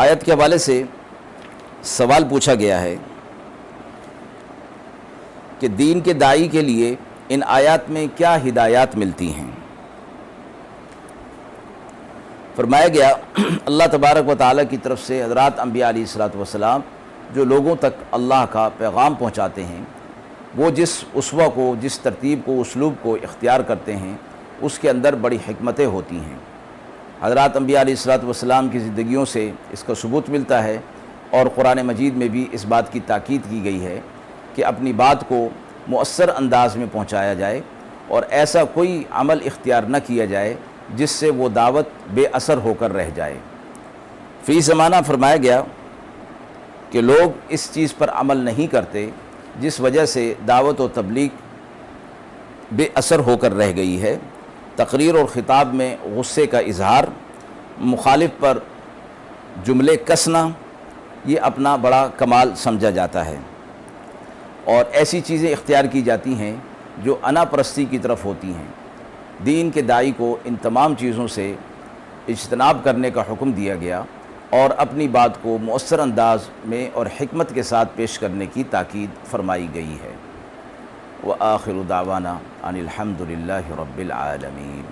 آیت کے حوالے سے سوال پوچھا گیا ہے کہ دین کے داعی کے لیے ان آیات میں کیا ہدایات ملتی ہیں۔ فرمایا گیا اللہ تبارک و تعالیٰ کی طرف سے حضرات انبیاء علیہ الصلوۃ والسلام جو لوگوں تک اللہ کا پیغام پہنچاتے ہیں، وہ جس اسوہ کو، جس ترتیب کو، اسلوب کو اختیار کرتے ہیں، اس کے اندر بڑی حکمتیں ہوتی ہیں۔ حضرات انبیاء علیہ الصلوۃ والسلام کی زندگیوں سے اس کا ثبوت ملتا ہے، اور قرآن مجید میں بھی اس بات کی تاکید کی گئی ہے کہ اپنی بات کو مؤثر انداز میں پہنچایا جائے اور ایسا کوئی عمل اختیار نہ کیا جائے جس سے وہ دعوت بے اثر ہو کر رہ جائے۔ فی زمانہ فرمایا گیا کہ لوگ اس چیز پر عمل نہیں کرتے، جس وجہ سے دعوت و تبلیغ بے اثر ہو کر رہ گئی ہے۔ تقریر اور خطاب میں غصے کا اظہار، مخالف پر جملے کسنا، یہ اپنا بڑا کمال سمجھا جاتا ہے، اور ایسی چیزیں اختیار کی جاتی ہیں جو انا پرستی کی طرف ہوتی ہیں۔ دین کے داعی کو ان تمام چیزوں سے اجتناب کرنے کا حکم دیا گیا اور اپنی بات کو مؤثر انداز میں اور حکمت کے ساتھ پیش کرنے کی تاکید فرمائی گئی ہے۔ وآخر دعوانا ان الحمد للہ رب العالمین۔